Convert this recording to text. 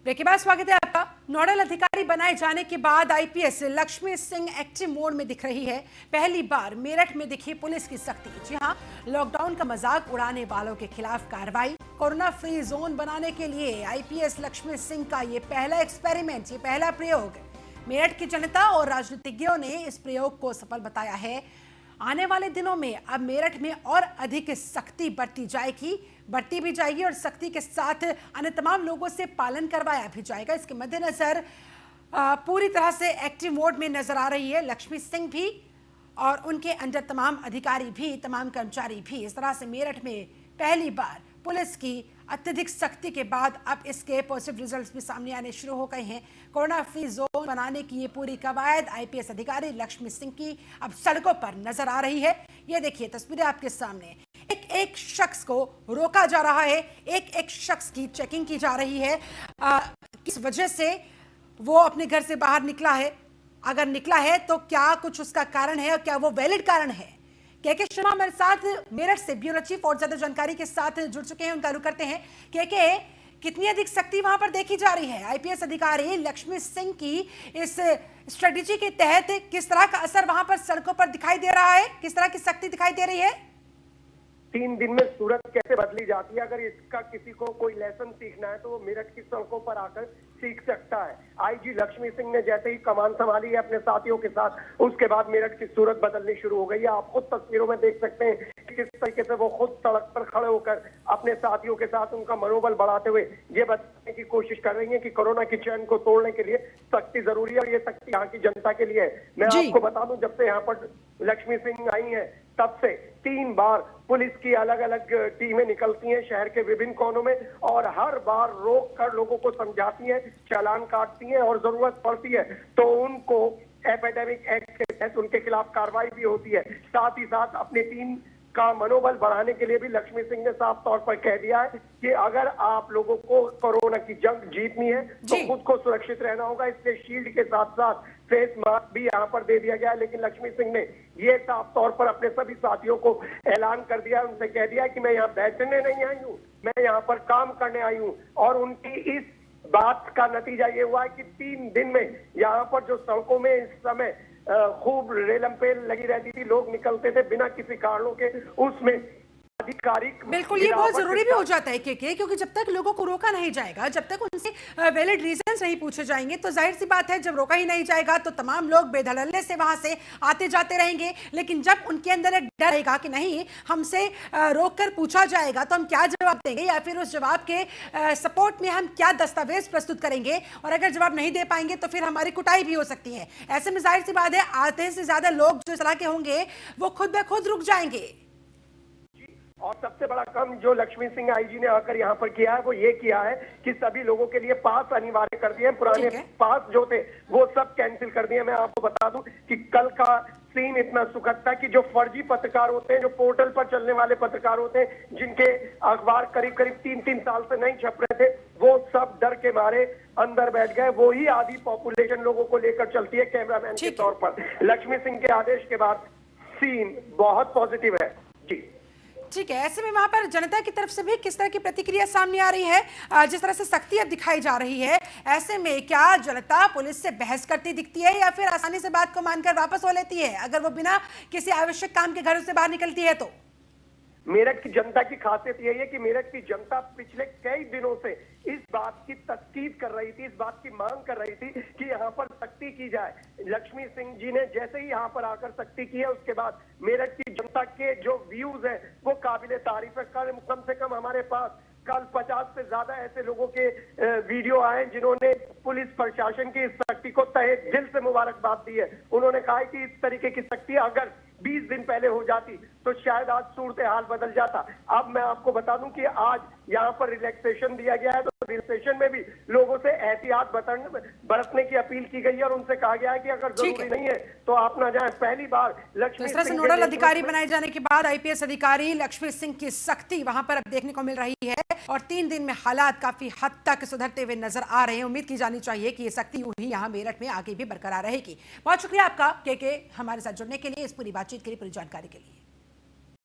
Break के बाद स्वागत है आपका। नोडल अधिकारी बनाए जाने के बाद IPS Lakshmi Singh active mode में दिख रही है। पहली बार मेरठ में दिखी पुलिस की सख्ती। जी हां, लॉकडाउन का मजाक उड़ाने वालों के खिलाफ कार्रवाई। कोरोना फ्री जोन बनाने के लिए आईपीएस लक्ष्मी सिंह का ये पहला एक्सपेरिमेंट, ये पहला प्रयोग। मेरठ की जनता और राजनीतिज्ञों ने इस प्रयोग को सफल बताया है। आने वाले दिनों में अब मेरठ में और अधिक सख्ती बढ़ती भी जाएगी और सख्ती के साथ अन्य तमाम लोगों से पालन करवाया भी जाएगा। इसके मद्देनजर पूरी तरह से एक्टिव मोड में नजर आ रही है लक्ष्मी सिंह भी और उनके अंडर तमाम अधिकारी भी, तमाम कर्मचारी भी। इस तरह से मेरठ में पहली बार पुलिस की अत्यधिक सख्ती के बाद अब इसके पॉजिटिव रिजल्ट्स भी सामने आने शुरू हो गए हैं। कोरोना फ्री जोन बनाने की ये पूरी कवायद आईपीएस अधिकारी लक्ष्मी सिंह की अब सड़कों पर नजर आ रही है। ये देखिए तस्वीरें आपके सामने, एक एक शख्स को रोका जा रहा है, एक एक शख्स की चेकिंग की जा रही है। किस वजह से वो अपने घर से बाहर निकला है, अगर निकला है तो क्या कुछ उसका कारण है और क्या वो वैलिड कारण है। के शर्मा हमारे साथ मेरठ से ब्यूरो चीफ और ज्यादा जानकारी के साथ जुड़ चुके हैं, उनका रुख करते हैं। के कितनी अधिक सख्ती वहां पर देखी जा रही है आईपीएस अधिकारी लक्ष्मी सिंह की इस स्ट्रेटेजी के तहत, किस तरह का असर वहां पर सड़कों पर दिखाई दे रहा है, किस तरह की सख्ती दिखाई दे रही है? 3 दिन में सूरत कैसे बदली जाती है, अगर इसका किसी को कोई लेसन सीखना है तो वो मेरठ की सड़कों पर आकर सीख सकता है। आईजी लक्ष्मी सिंह ने जैसे ही कमान संभाली है अपने साथियों के साथ, उसके बाद मेरठ की सूरत बदलनी शुरू हो गई है। आप खुद तस्वीरों में देख सकते हैं कि किस तरीके से वो खुद सड़क पर खड़े होकर अपने साथियों के साथ उनका मनोबल बढ़ाते हुए ये बताने की कोशिश कर रही है कि कोरोना की चैन को तोड़ने के लिए सख्ती जरूरी है और ये सख्ती यहाँ की जनता के लिए है। मैं आपको बता दूं, जब से यहाँ पर लक्ष्मी सिंह आई है तब से 3 बार पुलिस की अलग अलग टीमें निकलती हैं शहर के विभिन्न कोनों में और हर बार रोक कर लोगों को समझाती हैं, चालान काटती हैं और जरूरत पड़ती है तो उनको एपिडेमिक एक्ट के तहत उनके खिलाफ कार्रवाई भी होती है। साथ ही साथ अपनी टीम का मनोबल बढ़ाने के लिए भी लक्ष्मी सिंह ने साफ तौर पर कह दिया है कि अगर आप लोगों को कोरोना की जंग जीतनी है तो खुद को सुरक्षित रहना होगा। इसलिए शील्ड के साथ साथ फेस मास्क भी यहाँ पर दे दिया गया है। लेकिन लक्ष्मी सिंह ने ये साफ तौर पर अपने सभी साथियों को ऐलान कर दिया, उनसे कह दिया कि मैं यहाँ बैठने नहीं आई हूँ, मैं यहाँ पर काम करने आई हूँ। और उनकी इस बात का नतीजा ये हुआ है कि 3 दिन में यहाँ पर जो सड़कों में इस समय खूब रेलम पेल लगी रहती थी, लोग निकलते थे बिना किसी कारणों के, उसमें आधिकारिक बिल्कुल ये बहुत जरूरी भी हो जाता है क्योंकि जब तक लोगों को रोका नहीं जाएगा, जब तक उनसे वैलिड रीजंस नहीं पूछे जाएंगे तो जाहिर सी बात है जब रोका ही नहीं जाएगा तो तमाम लोग बेधड़ल्ले से वहां से आते जाते रहेंगे। लेकिन जब उनके अंदर एक डर रहेगा कि नहीं हमसे रोक कर पूछा जाएगा तो हम क्या जवाब देंगे या फिर उस जवाब के सपोर्ट में हम क्या दस्तावेज प्रस्तुत करेंगे और अगर जवाब नहीं दे पाएंगे तो फिर हमारी कुटाई भी हो सकती है। ऐसे में जाहिर सी बात है आधे से ज्यादा लोग जो इस तरह के होंगे वो खुद ब खुद रुक जाएंगे। और सबसे बड़ा काम जो लक्ष्मी सिंह आईजी ने आकर यहाँ पर किया है वो ये किया है कि सभी लोगों के लिए पास अनिवार्य कर दिए। पुराने पास जो थे वो सब कैंसिल कर दिए। मैं आपको बता दूं कि कल का सीन इतना सुखद था कि जो फर्जी पत्रकार होते हैं, जो पोर्टल पर चलने वाले पत्रकार होते हैं, जिनके अखबार करीब करीब 3-3 साल से नहीं छप रहे थे, वो सब डर के मारे अंदर बैठ गए। वो ही आधी पॉपुलेशन लोगों को लेकर चलती है कैमरामैन के तौर पर। लक्ष्मी सिंह के आदेश के बाद सीन बहुत पॉजिटिव है। जी ठीक है, ऐसे में वहां पर जनता की तरफ से भी किस तरह की प्रतिक्रिया सामने आ रही है? जिस तरह से सख्ती अब दिखाई जा रही है, ऐसे में क्या जनता पुलिस से बहस करती दिखती है या फिर आसानी से बात को मानकर वापस हो लेती है अगर वो बिना किसी आवश्यक काम के घरों से बाहर निकलती है तो? मेरठ की जनता की खासियत यही है कि मेरठ की जनता पिछले कई दिनों से इस बात की तस्कीद कर रही थी, इस बात की मांग कर रही थी कि यहाँ पर सख्ती की जाए। लक्ष्मी सिंह जी ने जैसे ही यहाँ पर आकर सख्ती की है उसके बाद मेरठ की जनता के जो व्यूज हैं वो काबिले तारीफ है। कम से कम हमारे पास कल 50 से ज्यादा ऐसे लोगों के वीडियो आए जिन्होंने पुलिस प्रशासन की इस सख्ती को तहे दिल से मुबारकबाद दी है। उन्होंने कहा कि इस तरीके की सख्ती अगर 20 दिन पहले हो जाती तो शायद आज सूरत हाल बदल जाता। अब मैं आपको बता दूं कि आज यहाँ पर रिलैक्सेशन दिया गया है तो रिलैक्सेशन में भी लोगों से एहतियात बरतने की अपील की गई है और उनसे कहा गया है कि अगर जरूरी नहीं है तो आप ना जाएं। पहली बार लक्ष्मी सिंह नोडल अधिकारी बनाए जाने के बाद आईपीएस अधिकारी लक्ष्मी सिंह की सख्ती वहां पर अब देखने को मिल रही है और 3 दिन में हालात काफी हद तक सुधरते हुए नजर आ रहे हैं। उम्मीद की जानी चाहिए कि ये सख्ती यूं ही यहाँ मेरठ में आगे भी बरकरार रहेगी। बहुत शुक्रिया आपका के हमारे साथ जुड़ने के लिए, इस पूरी बातचीत के लिए, पूरी जानकारी के लिए।